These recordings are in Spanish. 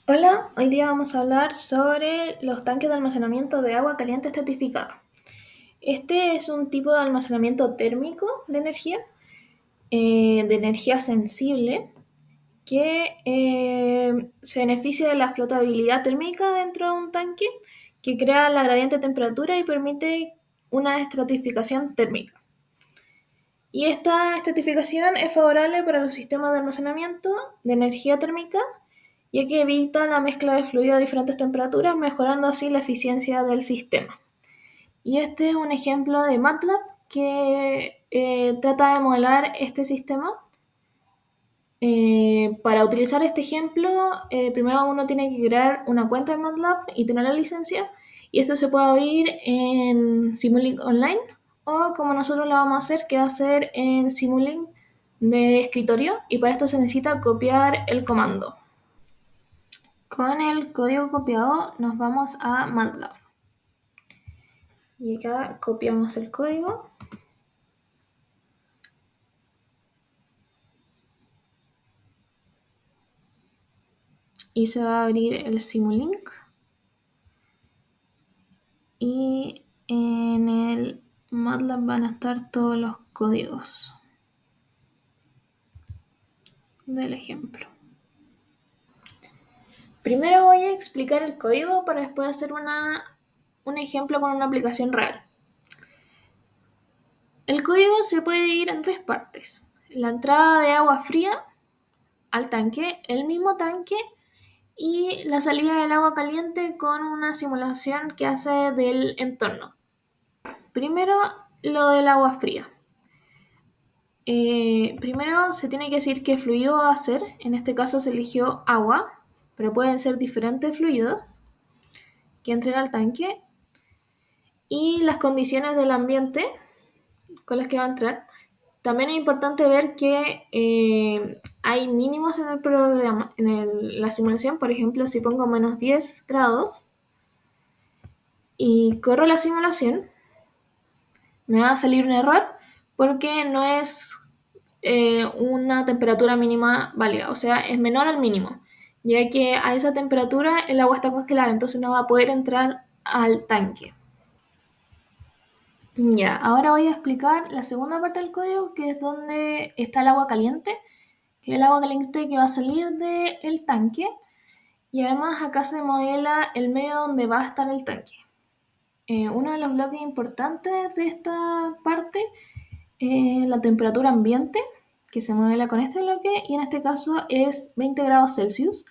Hola, hoy día vamos a hablar sobre los tanques de almacenamiento de agua caliente estratificada. Este es un tipo de almacenamiento térmico de energía sensible, que se beneficia de la flotabilidad térmica dentro de un tanque, que crea la gradiente de temperatura y permite una estratificación térmica. Y esta estratificación es favorable para los sistemas de almacenamiento de energía térmica, ya que evita la mezcla de fluidos a diferentes temperaturas, mejorando así la eficiencia del sistema. Y este es un ejemplo de MATLAB que trata de modelar este sistema. Para utilizar este ejemplo, primero uno tiene que crear una cuenta en MATLAB y tener la licencia, y esto se puede abrir en Simulink Online, o como nosotros lo vamos a hacer, que va a ser en Simulink de escritorio, y para esto se necesita copiar el comando. Con el código copiado nos vamos a MATLAB. Y acá copiamos el código. Y se va a abrir el Simulink. Y en el MATLAB van a estar todos los códigos del ejemplo. Primero voy a explicar el código para después hacer un ejemplo con una aplicación real. El código se puede dividir en tres partes: la entrada de agua fría al tanque, el mismo tanque y la salida del agua caliente con una simulación que hace del entorno. Primero, lo del agua fría. Primero se tiene que decir qué fluido va a ser. En este caso se eligió agua, pero pueden ser diferentes fluidos que entren al tanque. Y las condiciones del ambiente con las que va a entrar. También es importante ver que hay mínimos en el programa, la simulación. Por ejemplo, si pongo menos 10 grados y corro la simulación, me va a salir un error porque no es una temperatura mínima válida, o sea, es menor al mínimo, ya que a esa temperatura el agua está congelada, entonces no va a poder entrar al tanque. Ya, ahora voy a explicar la segunda parte del código, que es donde está el agua caliente, que es el agua caliente que va a salir del tanque, y además acá se modela el medio donde va a estar el tanque. Uno de los bloques importantes de esta parte es la temperatura ambiente, que se modela con este bloque, y en este caso es 20 grados Celsius.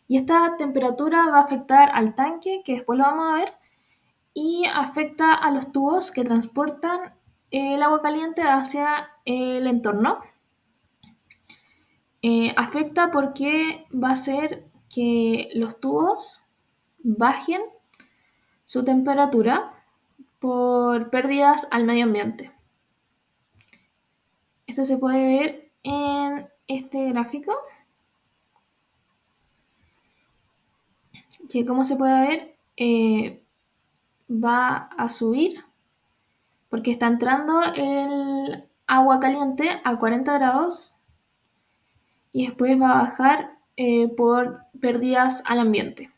Y esta temperatura va a afectar al tanque, que después lo vamos a ver, y afecta a los tubos que transportan el agua caliente hacia el entorno. Afecta porque va a hacer que los tubos bajen su temperatura por pérdidas al medio ambiente. Esto se puede ver en este gráfico, que como se puede ver va a subir porque está entrando el agua caliente a 40 grados y después va a bajar por pérdidas al ambiente.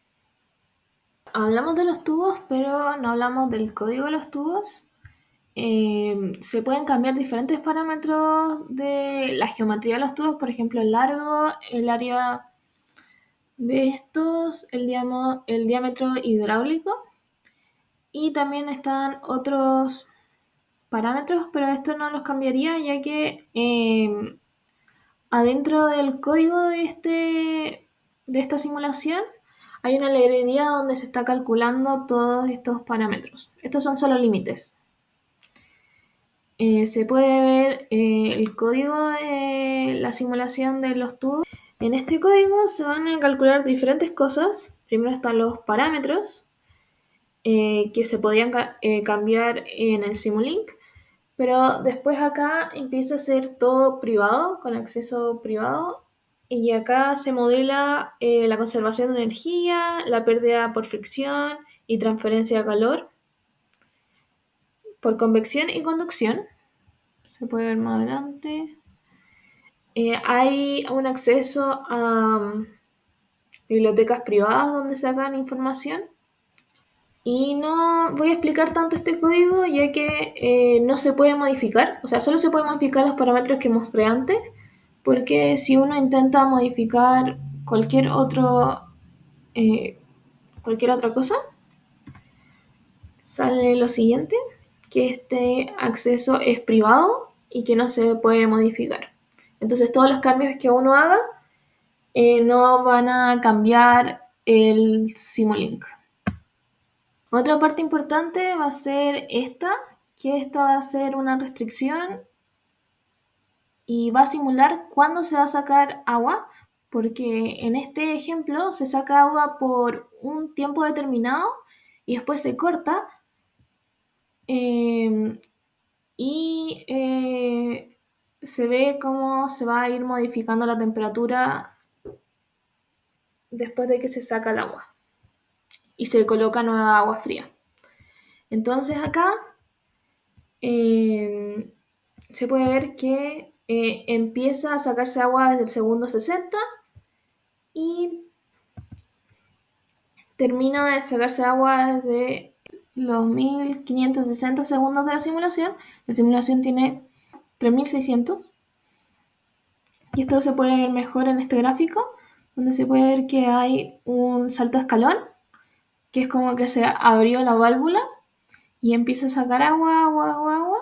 Hablamos de los tubos, pero no hablamos del código de los tubos. Se pueden cambiar diferentes parámetros de la geometría de los tubos, por ejemplo, el largo, el área de estos, el diámetro hidráulico, y también están otros parámetros, pero esto no los cambiaría, ya que adentro del código de esta simulación hay una librería donde se está calculando todos estos parámetros. Estos son solo límites. Se puede ver el código de la simulación de los tubos. En este código se van a calcular diferentes cosas. Primero están los parámetros, que se podían cambiar en el Simulink, pero después acá empieza a ser todo privado, con acceso privado, y acá se modela la conservación de energía, la pérdida por fricción y transferencia de calor, por convección y conducción. Se puede ver más adelante. Hay un acceso a bibliotecas privadas donde sacan información. Y no voy a explicar tanto este código ya que no se puede modificar, o sea, solo se puede modificar los parámetros que mostré antes, porque si uno intenta modificar eh, cualquier otra cosa, sale lo siguiente, que este acceso es privado y que no se puede modificar. Entonces todos los cambios que uno haga no van a cambiar el Simulink. Otra parte importante va a ser que esta va a ser una restricción y va a simular cuándo se va a sacar agua, porque en este ejemplo se saca agua por un tiempo determinado y después se corta eh, y se ve cómo se va a ir modificando la temperatura después de que se saca el agua y se coloca nueva agua fría. Entonces acá eh, se puede ver que empieza a sacarse agua desde el segundo 60 y termina de sacarse agua desde los 1560 segundos de la simulación. La simulación tiene 3600 y esto se puede ver mejor en este gráfico, donde se puede ver que hay un salto de escalón, que es como que se abrió la válvula y empieza a sacar agua, agua, agua, agua,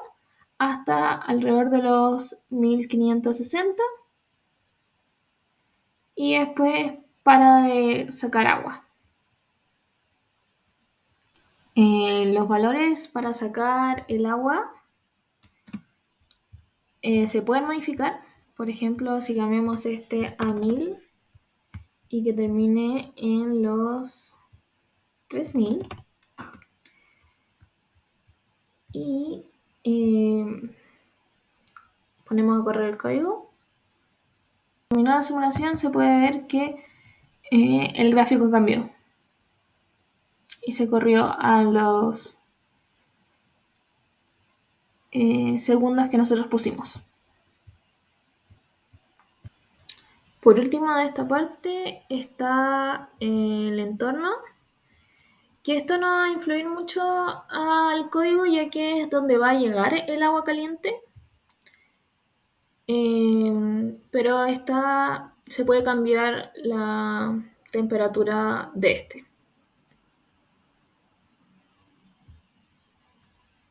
hasta alrededor de los 1560 y después para de sacar agua. Los valores para sacar el agua se pueden modificar. Por ejemplo, si cambiamos este a 1000 y que termine en los 3000 y ponemos a correr el código. Al terminar la simulación se puede ver que el gráfico cambió y se corrió a los segundos que nosotros pusimos. Por último de esta parte está el entorno, que esto no va a influir mucho al código ya que es donde va a llegar el agua caliente, pero se puede cambiar la temperatura de este.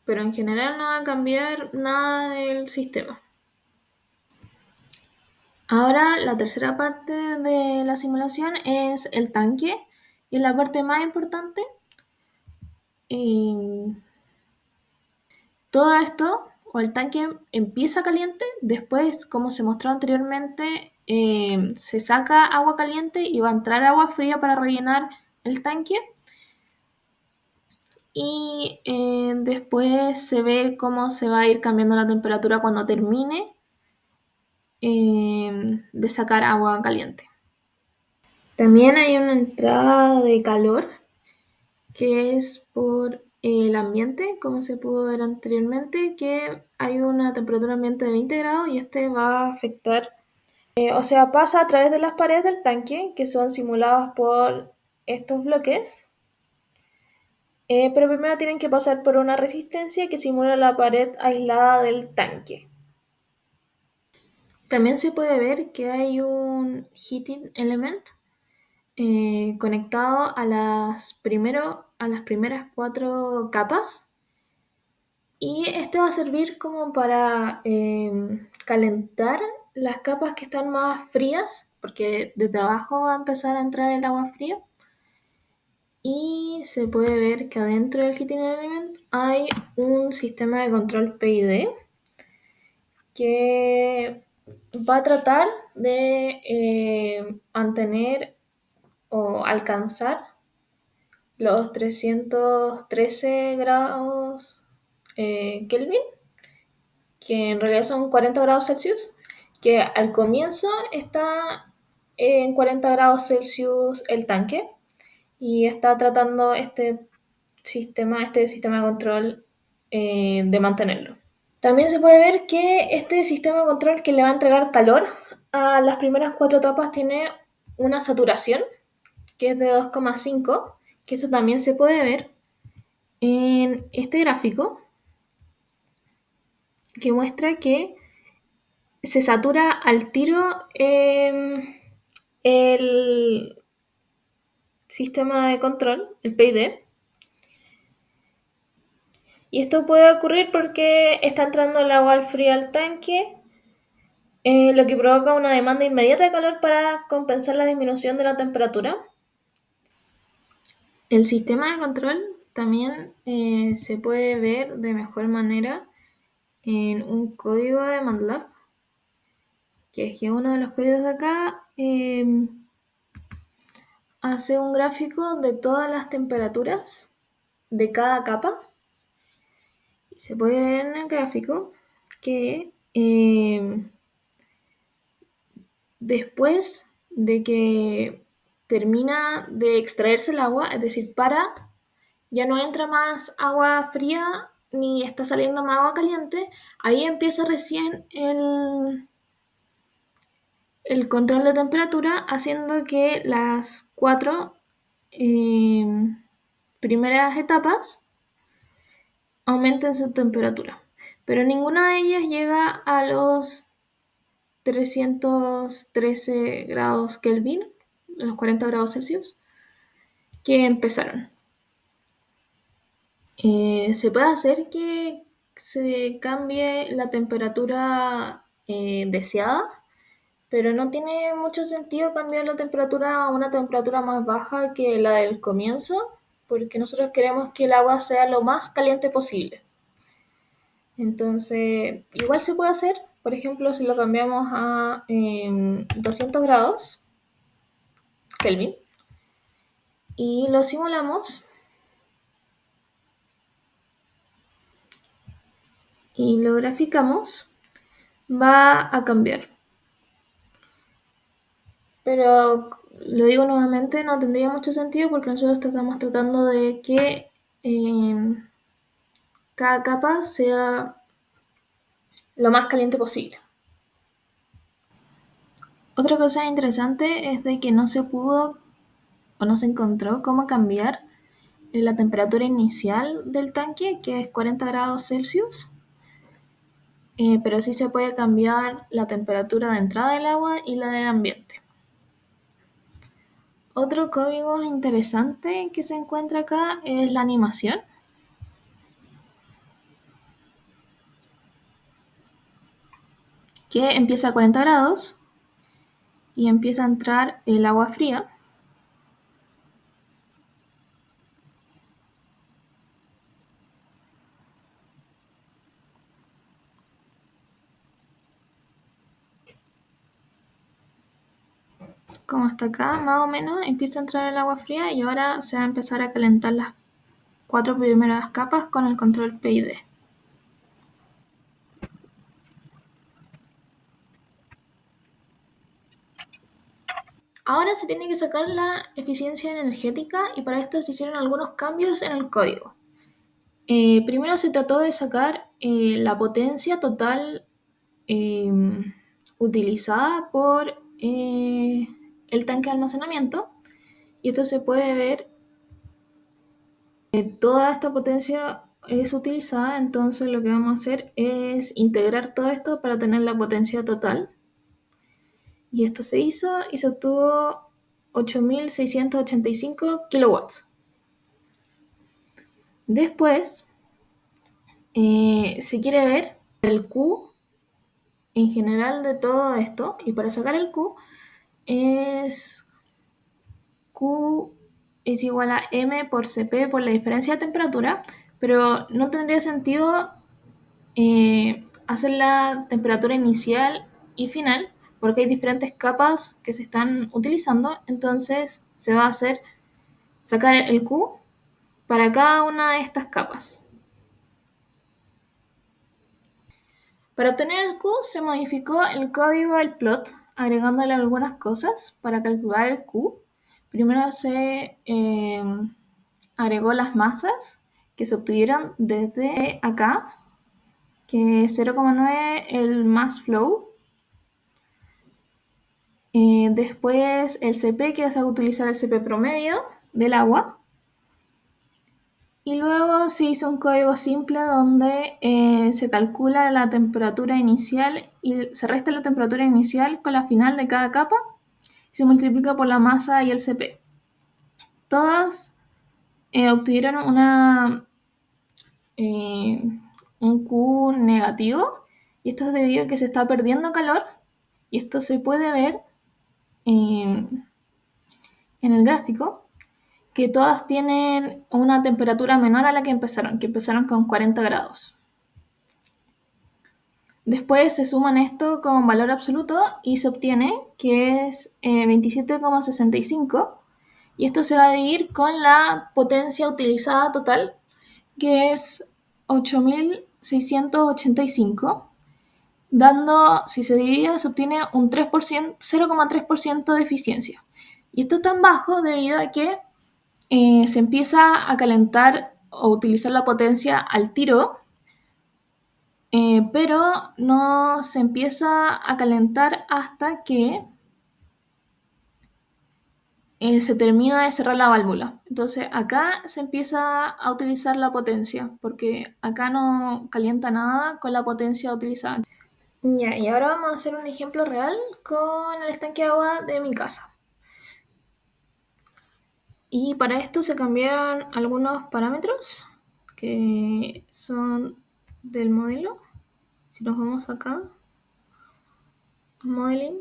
Pero en general no va a cambiar nada del sistema. Ahora la tercera parte de la simulación es el tanque, y es la parte más importante. Todo esto, o el tanque empieza caliente, después, como se mostró anteriormente, se saca agua caliente y va a entrar agua fría para rellenar el tanque. Y después se ve cómo se va a ir cambiando la temperatura cuando termine de sacar agua caliente. También hay una entrada de calor que es por el ambiente, como se pudo ver anteriormente, que hay una temperatura ambiente de 20 grados y este va a afectar, o sea, pasa a través de las paredes del tanque, que son simuladas por estos bloques, pero primero tienen que pasar por una resistencia que simula la pared aislada del tanque. También se puede ver que hay un heating element conectado a las primeras 4 capas. Y este va a servir como para calentar las capas que están más frías, porque desde abajo va a empezar a entrar el agua fría. Y se puede ver que adentro del Heating Element hay un sistema de control PID que va a tratar de mantener o alcanzar los 313 grados Kelvin, que en realidad son 40 grados Celsius, que al comienzo está en 40 grados Celsius el tanque y está tratando este sistema de control de mantenerlo. También se puede ver que este sistema de control que le va a entregar calor a las primeras 4 etapas tiene una saturación que es de 2,5, que eso también se puede ver en este gráfico que muestra que se satura al tiro el sistema de control, el PID. Y esto puede ocurrir porque está entrando el agua fría al tanque, lo que provoca una demanda inmediata de calor para compensar la disminución de la temperatura. El sistema de control también se puede ver de mejor manera en un código de MATLAB, que es que uno de los códigos de acá hace un gráfico de todas las temperaturas de cada capa. Y se puede ver en el gráfico que después de que termina de extraerse el agua, es decir, ya no entra más agua fría ni está saliendo más agua caliente, ahí empieza recién el control de temperatura, haciendo que las 4 primeras etapas aumenten su temperatura. Pero ninguna de ellas llega a los 313 grados Kelvin, los 40 grados Celsius, que empezaron. Se puede hacer que se cambie la temperatura deseada, pero no tiene mucho sentido cambiar la temperatura a una temperatura más baja que la del comienzo, porque nosotros queremos que el agua sea lo más caliente posible. Entonces, igual se puede hacer, por ejemplo, si lo cambiamos a 200 grados Kelvin y lo simulamos y lo graficamos, va a cambiar. Pero lo digo nuevamente, no tendría mucho sentido porque nosotros estamos tratando de que cada capa sea lo más caliente posible. Otra cosa interesante es de que no se pudo o no se encontró cómo cambiar la temperatura inicial del tanque, que es 40 grados Celsius, pero sí se puede cambiar la temperatura de entrada del agua y la del ambiente. Otro código interesante que se encuentra acá es la animación, que empieza a 40 grados y empieza a entrar el agua fría. Como hasta acá, más o menos, empieza a entrar el agua fría y ahora se va a empezar a calentar las 4 primeras capas con el control PID. Ahora se tiene que sacar la eficiencia energética y para esto se hicieron algunos cambios en el código. Primero se trató de sacar la potencia total utilizada por el tanque de almacenamiento y esto se puede ver. Toda esta potencia es utilizada, entonces lo que vamos a hacer es integrar todo esto para tener la potencia total. Y esto se hizo y se obtuvo 8.685 kilowatts. Después se quiere ver el Q en general de todo esto y para sacar el Q es Q es igual a M por Cp por la diferencia de temperatura, pero no tendría sentido hacer la temperatura inicial y final porque hay diferentes capas que se están utilizando, entonces se va a hacer sacar el Q para cada una de estas capas. Para obtener el Q se modificó el código del plot agregándole algunas cosas para calcular el Q. Primero se agregó las masas que se obtuvieron desde acá, que es 0,9 el mass flow. Después el CP, que es a utilizar el CP promedio del agua. Y luego se hizo un código simple donde se calcula la temperatura inicial y se resta la temperatura inicial con la final de cada capa y se multiplica por la masa y el CP. Todas obtuvieron un Q negativo y esto es debido a que se está perdiendo calor y esto se puede ver en el gráfico, que todas tienen una temperatura menor a la que empezaron con 40 grados. Después se suman esto con valor absoluto y se obtiene que es 27,65 y esto se va a dividir con la potencia utilizada total, que es 8.685, dando, si se divide, se obtiene un 3%, 0,3% de eficiencia. Y esto es tan bajo debido a que se empieza a calentar o utilizar la potencia al tiro, pero no se empieza a calentar hasta que se termina de cerrar la válvula. Entonces acá se empieza a utilizar la potencia, porque acá no calienta nada con la potencia utilizada. Ya, y ahora vamos a hacer un ejemplo real con el estanque de agua de mi casa. Y para esto se cambiaron algunos parámetros que son del modelo. Si nos vamos acá, Modeling,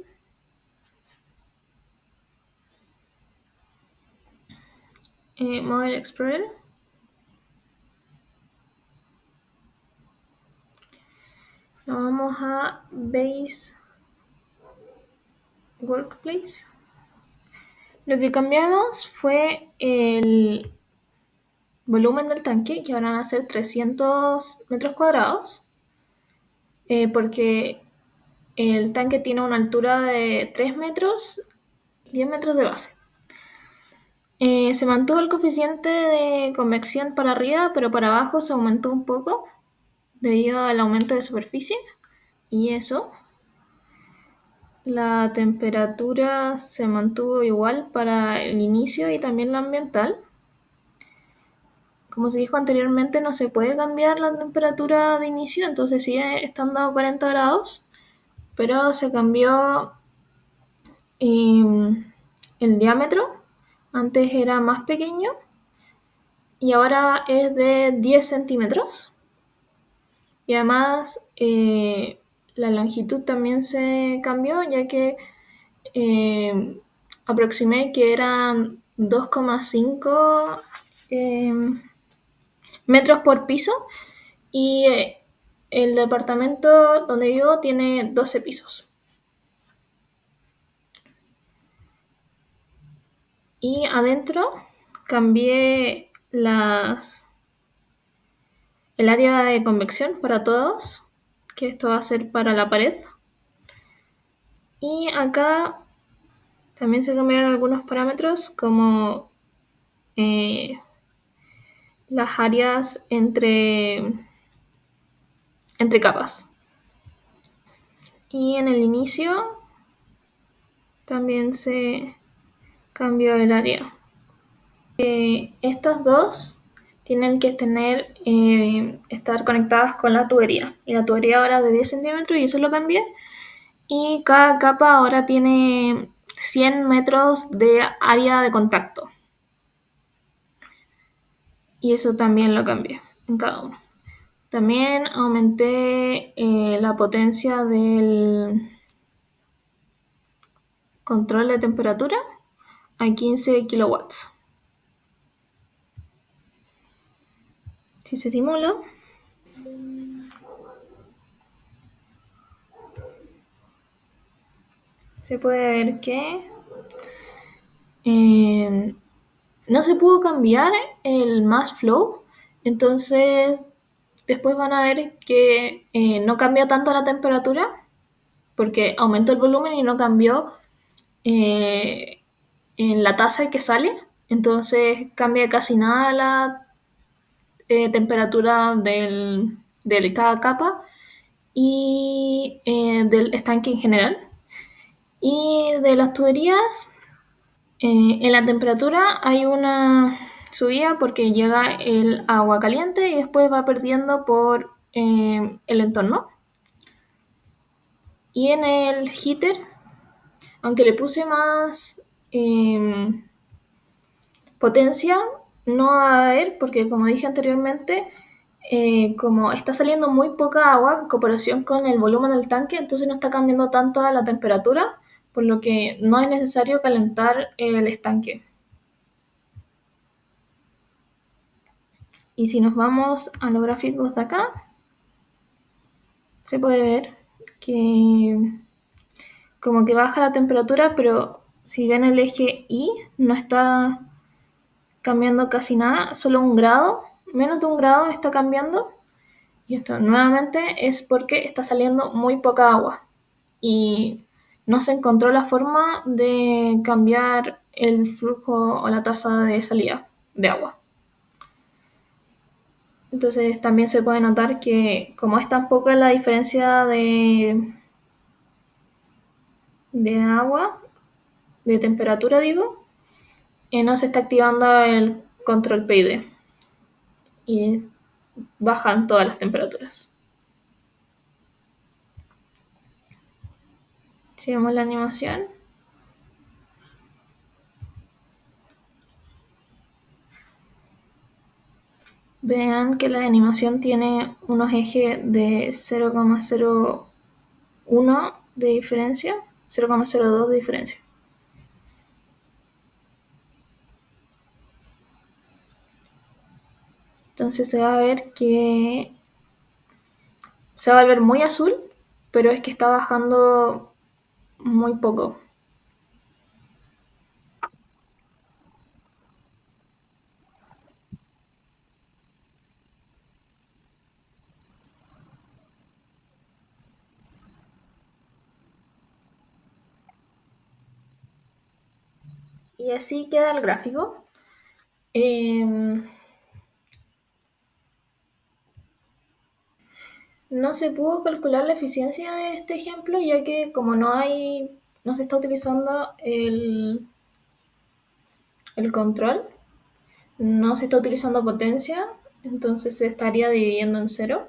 Model Explorer. Nos vamos a Base Workplace. Lo que cambiamos fue el volumen del tanque, que ahora van a ser 300 metros cuadrados, porque el tanque tiene una altura de 3 metros, 10 metros de base. Se mantuvo el coeficiente de convección para arriba, pero para abajo se aumentó un poco debido al aumento de superficie. Y eso, la temperatura se mantuvo igual para el inicio y también la ambiental. Como se dijo anteriormente, no se puede cambiar la temperatura de inicio, entonces sigue estando a 40 grados, pero se cambió el diámetro. Antes era más pequeño y ahora es de 10 centímetros. Y además la longitud también se cambió, ya que aproximé que eran 2,5 metros por piso y el departamento donde vivo tiene 12 pisos. Y adentro cambié el área de convección para todos, que esto va a ser para la pared. Y acá también se cambiaron algunos parámetros como las áreas entre capas. Y en el inicio también se cambió el área. Estas dos tienen que estar conectadas con la tubería. Y la tubería ahora es de 10 centímetros y eso lo cambié. Y cada capa ahora tiene 100 metros de área de contacto. Y eso también lo cambié en cada uno. También aumenté la potencia del control de temperatura a 15 kilowatts. Si se simula, se puede ver que no se pudo cambiar el mass flow, entonces después van a ver que no cambia tanto la temperatura porque aumentó el volumen y no cambió en la tasa que sale, entonces cambia casi nada la temperatura de cada capa y del estanque en general. Y de las tuberías, en la temperatura hay una subida porque llega el agua caliente y después va perdiendo por el entorno. Y en el heater, aunque le puse más potencia, no va a haber porque como dije anteriormente, como está saliendo muy poca agua en comparación con el volumen del tanque, entonces no está cambiando tanto la temperatura, por lo que no es necesario calentar el estanque. Y si nos vamos a los gráficos de acá, se puede ver que como que baja la temperatura, pero si ven el eje Y, no está cambiando casi nada, solo 1 grado, menos de 1 grado está cambiando. Y esto nuevamente es porque está saliendo muy poca agua y no se encontró la forma de cambiar el flujo o la tasa de salida de agua. Entonces también se puede notar que como es tan poca la diferencia de agua, de temperatura digo, no se está activando el control PID y bajan todas las temperaturas. Si vemos la animación, vean que la animación tiene unos ejes de 0,01 de diferencia, 0,02 de diferencia. Entonces se va a ver que se va a ver muy azul, pero es que está bajando muy poco. Y así queda el gráfico. No se pudo calcular la eficiencia de este ejemplo, ya que como no se está utilizando el control, no se está utilizando potencia, entonces se estaría dividiendo en cero.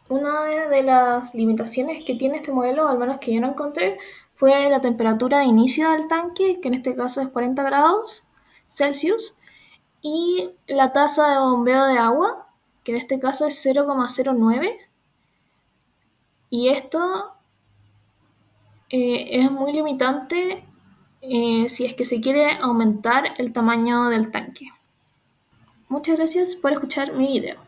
Una de las limitaciones que tiene este modelo, al menos que yo no encontré, fue la temperatura de inicio del tanque, que en este caso es 40 grados Celsius, y la tasa de bombeo de agua, que en este caso es 0,09. Y esto es muy limitante si es que se quiere aumentar el tamaño del tanque. Muchas gracias por escuchar mi video.